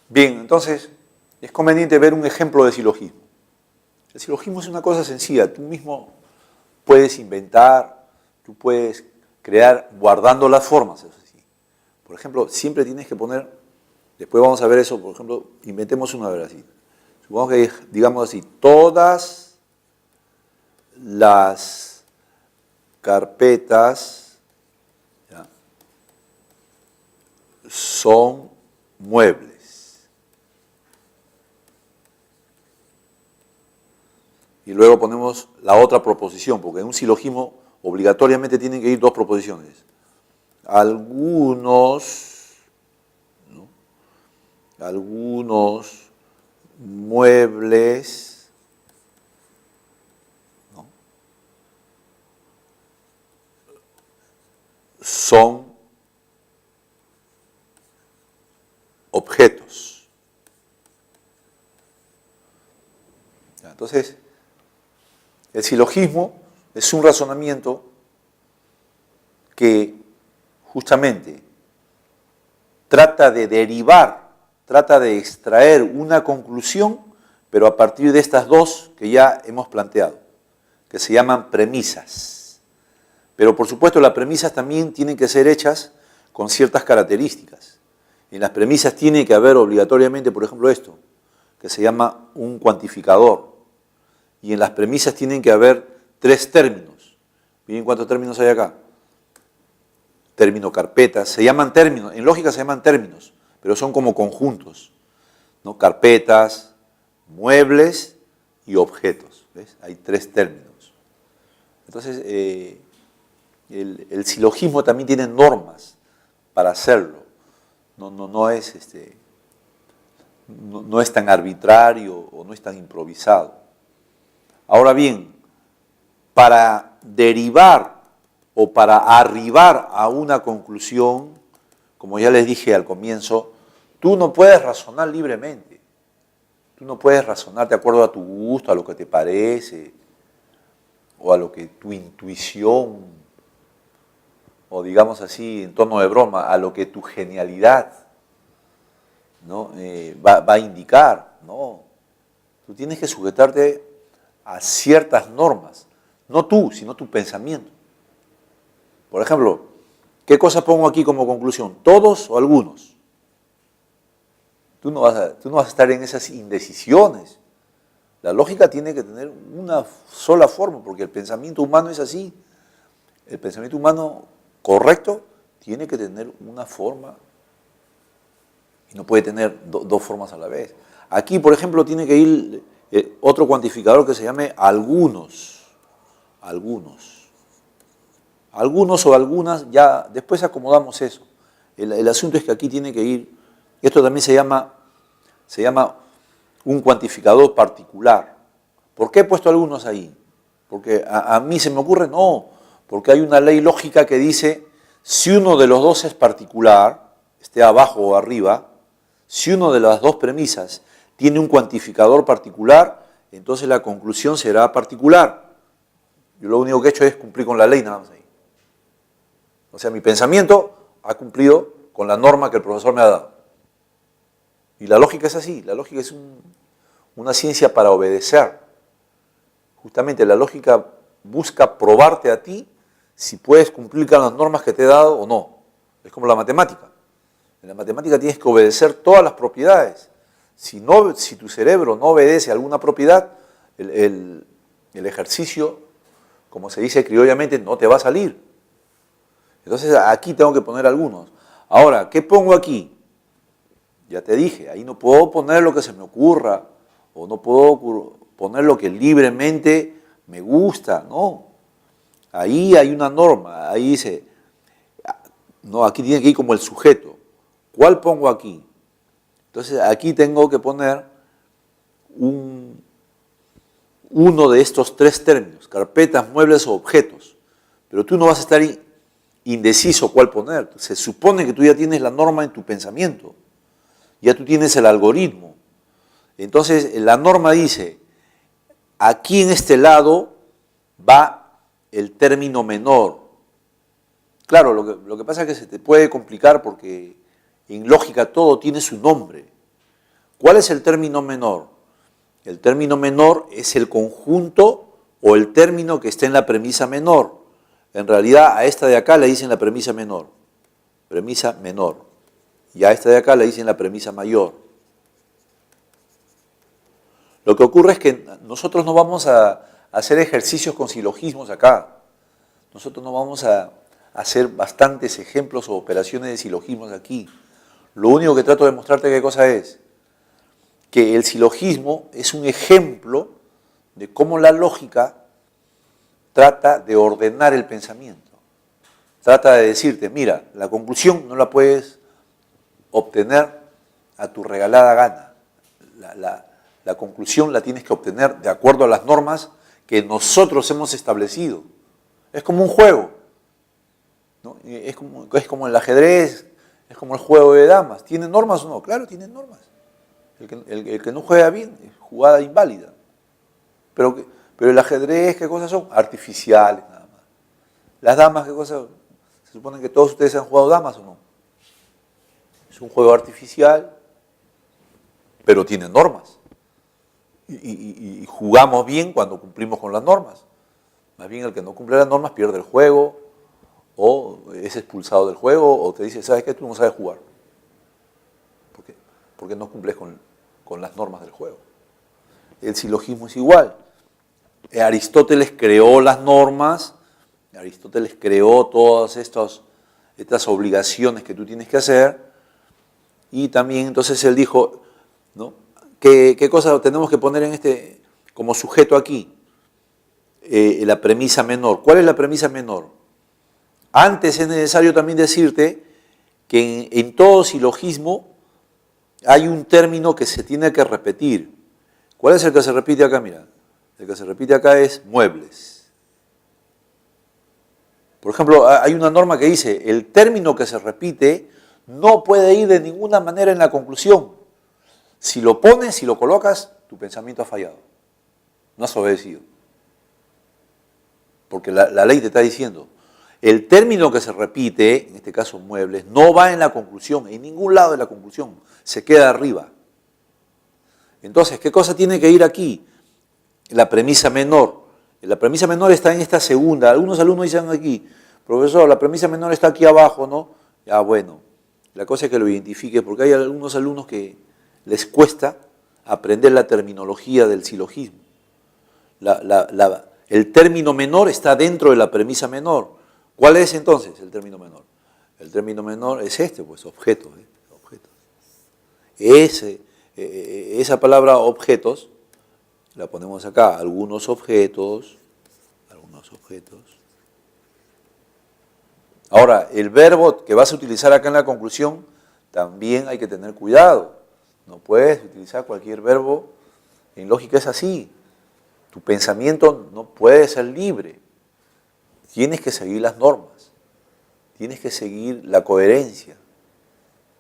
Bien, entonces es conveniente ver un ejemplo de silogismo. El silogismo es una cosa sencilla, tú mismo puedes inventar, tú puedes crear guardando las formas, eso sí. Por ejemplo, siempre tienes que poner, después vamos a ver eso, por ejemplo, inventemos una vez así. Supongamos que digamos así, todas las carpetas, ¿ya?, son muebles. Y luego ponemos la otra proposición, porque en un silogismo obligatoriamente tienen que ir dos proposiciones. Algunos muebles, ¿no?, son objetos. Entonces, el silogismo es un razonamiento que justamente trata de derivar, trata de extraer una conclusión, pero a partir de estas dos que ya hemos planteado, que se llaman premisas. Pero por supuesto las premisas también tienen que ser hechas con ciertas características. En las premisas tiene que haber obligatoriamente, por ejemplo, esto, que se llama un cuantificador. Y en las premisas tienen que haber tres términos. ¿Miren cuántos términos hay acá? Término, carpetas, se llaman términos, en lógica se llaman términos, pero son como conjuntos, ¿no? Carpetas, muebles y objetos, ¿ves? Hay tres términos. Entonces, el silogismo también tiene normas para hacerlo. No es tan arbitrario o no es tan improvisado. Ahora bien, para derivar o para arribar a una conclusión, como ya les dije al comienzo, tú no puedes razonar libremente. Tú no puedes razonar de acuerdo a tu gusto, a lo que te parece, o a lo que tu intuición, o digamos así, en tono de broma, a lo que tu genialidad, ¿no?, va a indicar. No, tú tienes que sujetarte a ciertas normas, no tú, sino tu pensamiento. Por ejemplo, ¿qué cosa pongo aquí como conclusión? ¿Todos o algunos? Tú no vas a estar en esas indecisiones. La lógica tiene que tener una sola forma, porque el pensamiento humano es así. El pensamiento humano correcto tiene que tener una forma y no puede tener dos formas a la vez. Aquí, por ejemplo, tiene que ir otro cuantificador que se llame algunos. Algunos o algunas, ya después acomodamos eso. El asunto es que aquí tiene que ir, esto también se llama un cuantificador particular. ¿Por qué he puesto algunos ahí? Porque a mí se me ocurre, no, porque hay una ley lógica que dice, si uno de los dos es particular, esté abajo o arriba, si uno de las dos premisas tiene un cuantificador particular, entonces la conclusión será particular. Yo lo único que he hecho es cumplir con la ley nada más ahí. O sea, mi pensamiento ha cumplido con la norma que el profesor me ha dado. Y la lógica es así, la lógica es una ciencia para obedecer. Justamente la lógica busca probarte a ti si puedes cumplir con las normas que te he dado o no. Es como la matemática. En la matemática tienes que obedecer todas las propiedades. Si tu cerebro no obedece a alguna propiedad, el ejercicio, como se dice criollamente, no te va a salir. Entonces aquí tengo que poner algunos. Ahora, ¿qué pongo aquí? Ya te dije, ahí no puedo poner lo que se me ocurra, o no puedo poner lo que libremente me gusta, no. Ahí hay una norma, ahí dice, no, aquí tiene que ir como el sujeto. ¿Cuál pongo aquí? Entonces aquí tengo que poner uno de estos tres términos, carpetas, muebles o objetos. Pero tú no vas a estar indeciso cuál poner. Se supone que tú ya tienes la norma en tu pensamiento, ya tú tienes el algoritmo. Entonces la norma dice, aquí en este lado va el término menor. Claro, lo que pasa es que se te puede complicar porque en lógica todo tiene su nombre. ¿Cuál es el término menor? El término menor es el conjunto o el término que está en la premisa menor. En realidad a esta de acá le dicen la premisa menor. Premisa menor. Y a esta de acá le dicen la premisa mayor. Lo que ocurre es que nosotros no vamos a hacer ejercicios con silogismos acá. Nosotros no vamos a hacer bastantes ejemplos o operaciones de silogismos aquí. Lo único que trato de mostrarte qué cosa es. Que el silogismo es un ejemplo de cómo la lógica trata de ordenar el pensamiento. Trata de decirte, mira, la conclusión no la puedes obtener a tu regalada gana. La conclusión la tienes que obtener de acuerdo a las normas que nosotros hemos establecido. Es como un juego, ¿no? Es como el ajedrez, es como el juego de damas. ¿Tiene normas o no? Claro, tiene normas. El que no juega bien es jugada inválida. Pero el ajedrez, ¿qué cosas son? Artificiales nada más. Las damas, ¿qué cosas? Se supone que todos ustedes han jugado damas o no. Es un juego artificial, pero tiene normas. Y jugamos bien cuando cumplimos con las normas. Más bien el que no cumple las normas pierde el juego, o es expulsado del juego, o te dice, ¿sabes qué? Tú no sabes jugar. ¿Por qué? Porque no cumples con las normas del juego. El silogismo es igual. Aristóteles creó las normas, Aristóteles creó todas estas obligaciones que tú tienes que hacer, y también entonces él dijo, ¿no? ¿Qué cosa tenemos que poner como sujeto aquí? La premisa menor. ¿Cuál es la premisa menor? Antes es necesario también decirte que en todo silogismo hay un término que se tiene que repetir. ¿Cuál es el que se repite acá? Mira, el que se repite acá es muebles. Por ejemplo, hay una norma que dice, el término que se repite no puede ir de ninguna manera en la conclusión. Si lo pones, si lo colocas, tu pensamiento ha fallado. No has obedecido. Porque la ley te está diciendo, el término que se repite, en este caso muebles, no va en la conclusión, en ningún lado de la conclusión, se queda arriba. Entonces, ¿qué cosa tiene que ir aquí? La premisa menor. La premisa menor está en esta segunda. Algunos alumnos dicen aquí, profesor, la premisa menor está aquí abajo, ¿no? Ya, bueno, la cosa es que lo identifique, porque hay algunos alumnos que les cuesta aprender la terminología del silogismo. El término menor está dentro de la premisa menor. ¿Cuál es entonces el término menor? El término menor es pues objetos. Objetos. Esa palabra objetos, la ponemos acá, algunos objetos. Ahora, el verbo que vas a utilizar acá en la conclusión, también hay que tener cuidado. No puedes utilizar cualquier verbo, en lógica es así. Tu pensamiento no puede ser libre. Tienes que seguir las normas, tienes que seguir la coherencia,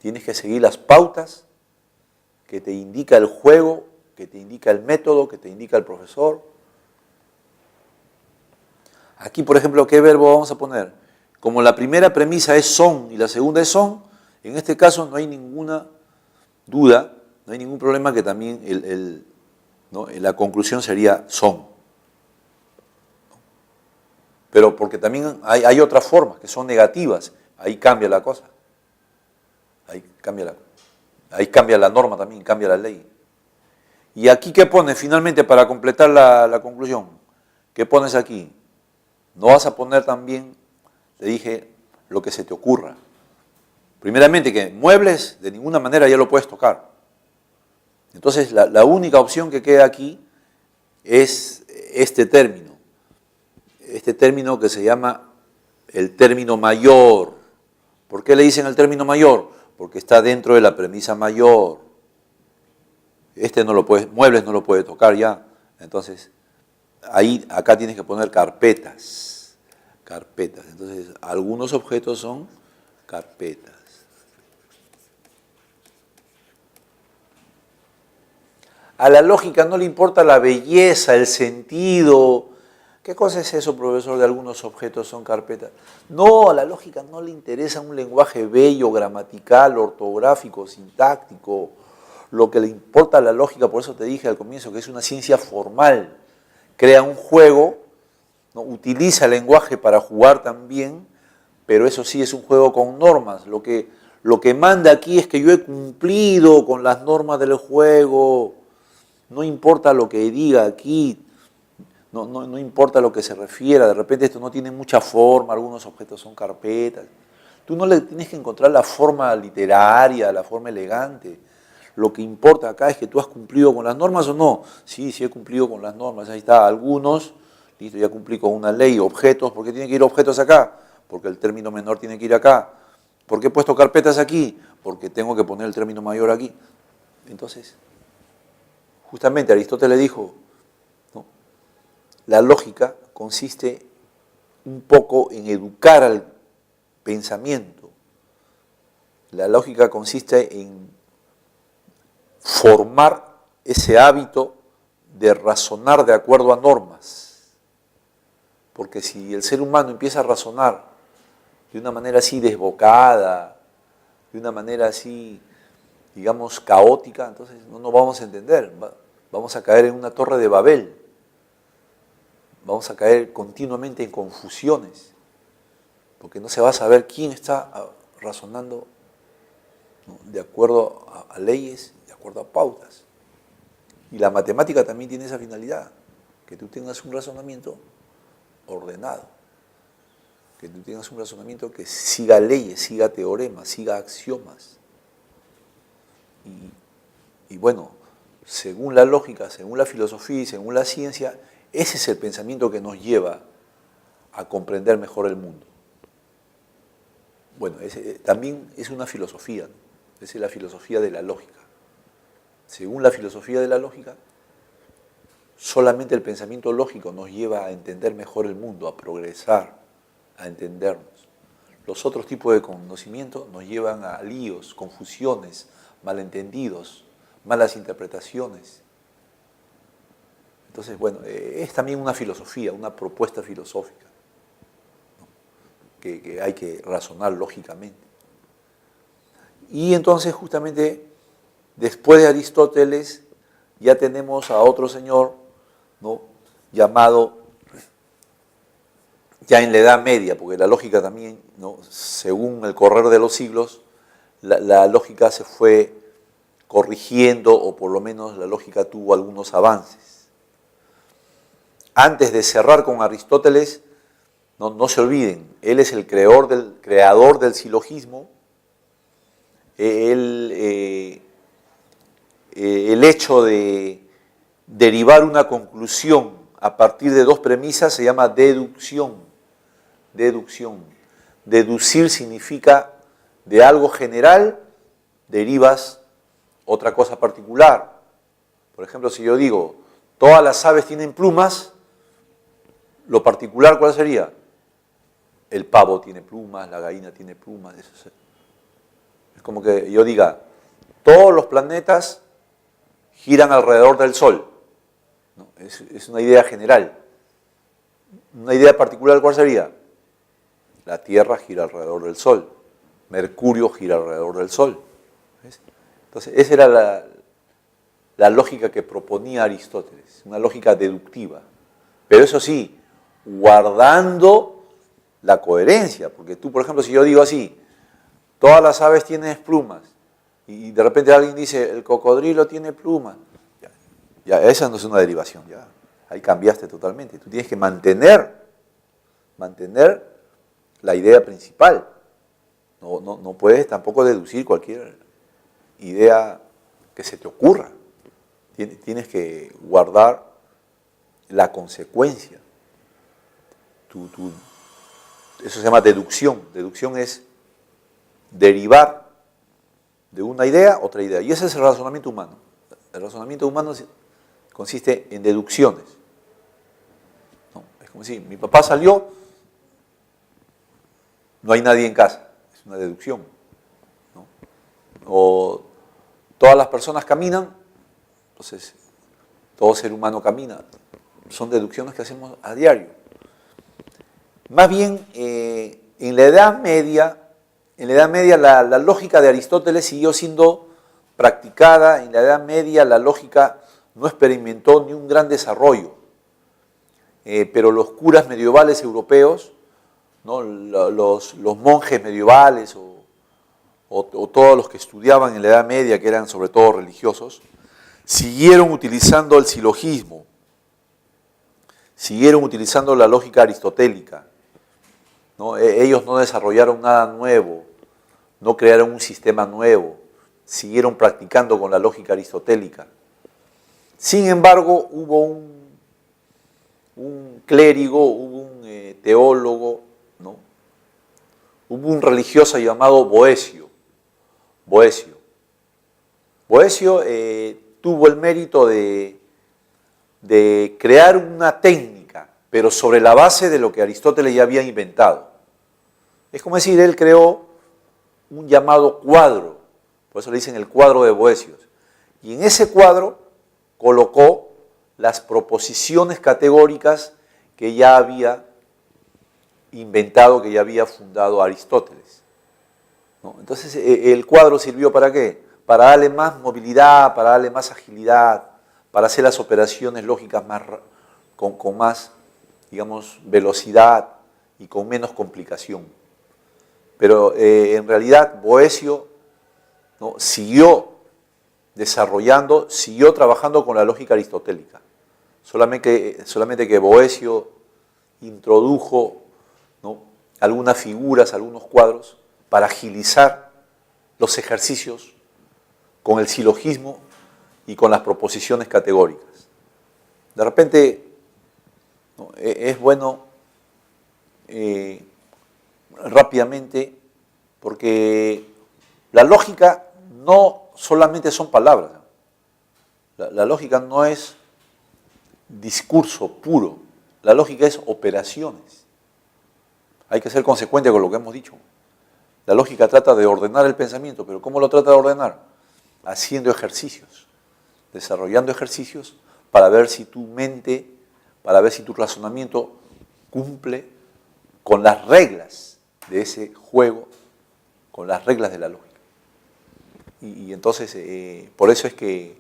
tienes que seguir las pautas que te indica el juego, que te indica el método, que te indica el profesor. Aquí, por ejemplo, ¿qué verbo vamos a poner? Como la primera premisa es son y la segunda es son, en este caso no hay ninguna duda, no hay ningún problema que también ¿no? La conclusión sería son. Pero porque también hay otras formas que son negativas, ahí cambia la cosa. Ahí cambia la norma también, cambia la ley. ¿Y aquí qué pones finalmente para completar la conclusión? ¿Qué pones aquí? No vas a poner también, te dije, lo que se te ocurra. Primeramente que muebles de ninguna manera ya lo puedes tocar. Entonces la única opción que queda aquí es este término que se llama el término mayor. ¿Por qué le dicen el término mayor? Porque está dentro de la premisa mayor. Muebles no lo puede tocar ya. Entonces, acá tienes que poner carpetas. Entonces, algunos objetos son carpetas. A la lógica no le importa la belleza, el sentido. ¿Qué cosa es eso, profesor, de algunos objetos son carpetas? No, a la lógica no le interesa un lenguaje bello, gramatical, ortográfico, sintáctico. Lo que le importa a la lógica, por eso te dije al comienzo que es una ciencia formal. Crea un juego, ¿no? Utiliza el lenguaje para jugar también, pero eso sí es un juego con normas. Lo que manda aquí es que yo he cumplido con las normas del juego. No importa lo que diga aquí, no importa lo que se refiera. De repente esto no tiene mucha forma, algunos objetos son carpetas. Tú no le tienes que encontrar la forma literaria, la forma elegante. Lo que importa acá es que tú has cumplido con las normas o no. Sí, sí he cumplido con las normas. Ahí está, algunos, listo, ya cumplí con una ley, objetos. ¿Por qué tienen que ir objetos acá? Porque el término menor tiene que ir acá. ¿Por qué he puesto carpetas aquí? Porque tengo que poner el término mayor aquí. Entonces, justamente Aristóteles dijo, ¿no? La lógica consiste un poco en educar al pensamiento. La lógica consiste en formar ese hábito de razonar de acuerdo a normas. Porque si el ser humano empieza a razonar de una manera así desbocada, de una manera así, digamos, caótica, entonces no nos vamos a entender. Vamos a caer en una torre de Babel. Vamos a caer continuamente en confusiones. Porque no se va a saber quién está razonando, ¿no? De acuerdo a leyes, de acuerdo a pautas. Y la matemática también tiene esa finalidad, que tú tengas un razonamiento ordenado, que tú tengas un razonamiento que siga leyes, siga teoremas, siga axiomas. Y bueno, según la lógica, según la filosofía y según la ciencia, ese es el pensamiento que nos lleva a comprender mejor el mundo. Bueno, también es una filosofía, ¿no? Esa es la filosofía de la lógica. Según la filosofía de la lógica, solamente el pensamiento lógico nos lleva a entender mejor el mundo, a progresar, a entendernos. Los otros tipos de conocimiento nos llevan a líos, confusiones, malentendidos, malas interpretaciones. Entonces, bueno, es también una filosofía, una propuesta filosófica, ¿no? que hay que razonar lógicamente. Y entonces, justamente, después de Aristóteles, ya tenemos a otro señor, ¿no? Llamado, ya en la Edad Media, porque la lógica también, ¿no? Según el correr de los siglos, la lógica se fue corrigiendo, o por lo menos la lógica tuvo algunos avances. Antes de cerrar con Aristóteles, no se olviden, él es el creador del silogismo. El hecho de derivar una conclusión a partir de dos premisas se llama deducción. Deducir significa de algo general derivas otra cosa particular. Por ejemplo, si yo digo, todas las aves tienen plumas, lo particular, ¿cuál sería? El pavo tiene plumas, la gallina tiene plumas. Eso es como que yo diga, todos los planetas giran alrededor del Sol. ¿No? Es una idea general. Una idea particular, ¿cuál sería? La Tierra gira alrededor del Sol. Mercurio gira alrededor del Sol. ¿Ves? Entonces, esa era la lógica que proponía Aristóteles, una lógica deductiva. Pero eso sí, guardando la coherencia. Porque tú, por ejemplo, si yo digo así, todas las aves tienen plumas, y de repente alguien dice, el cocodrilo tiene plumas, ya esa no es una derivación, ya ahí cambiaste totalmente. Tú tienes que mantener la idea principal. No puedes tampoco deducir cualquier idea que se te ocurra. Tienes que guardar la consecuencia. Eso se llama deducción. Deducción es derivar de una idea otra idea. Y ese es el razonamiento humano. El razonamiento humano consiste en deducciones. ¿No? Es como decir, mi papá salió, no hay nadie en casa. Es una deducción. ¿No? O todas las personas caminan, entonces todo ser humano camina. Son deducciones que hacemos a diario. Más bien, en la Edad Media la lógica de Aristóteles siguió siendo practicada en la Edad Media, la lógica no experimentó ni un gran desarrollo, pero los curas medievales europeos, ¿no? los monjes medievales o todos los que estudiaban en la Edad Media, que eran sobre todo religiosos, siguieron utilizando el silogismo, siguieron utilizando la lógica aristotélica, ¿no? Ellos no desarrollaron nada nuevo, no crearon un sistema nuevo, siguieron practicando con la lógica aristotélica. Sin embargo, hubo un clérigo, hubo un teólogo, ¿no? Hubo un religioso llamado Boecio. Boecio tuvo el mérito de crear una técnica, pero sobre la base de lo que Aristóteles ya había inventado. Es como decir, él creó un llamado cuadro, por eso le dicen el cuadro de Boecios, y en ese cuadro colocó las proposiciones categóricas que ya había inventado, que ya había fundado Aristóteles, ¿no? Entonces, el cuadro sirvió ¿para qué? Para darle más movilidad, para darle más agilidad, para hacer las operaciones lógicas con más, digamos, velocidad y con menos complicación. Pero en realidad Boecio, ¿no? siguió desarrollando, siguió trabajando con la lógica aristotélica. Solamente que Boecio introdujo, ¿no? algunas figuras, algunos cuadros, para agilizar los ejercicios con el silogismo y con las proposiciones categóricas. De repente, ¿no? es bueno rápidamente, porque la lógica no solamente son palabras, la lógica no es discurso puro, la lógica es operaciones. Hay que ser consecuente con lo que hemos dicho. La lógica trata de ordenar el pensamiento, pero ¿cómo lo trata de ordenar? Haciendo ejercicios, desarrollando ejercicios para ver si tu mente, para ver si tu razonamiento cumple con las reglas de ese juego, con las reglas de la lógica. Y entonces, por eso es que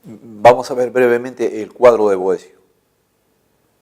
vamos a ver brevemente el cuadro de Boecio.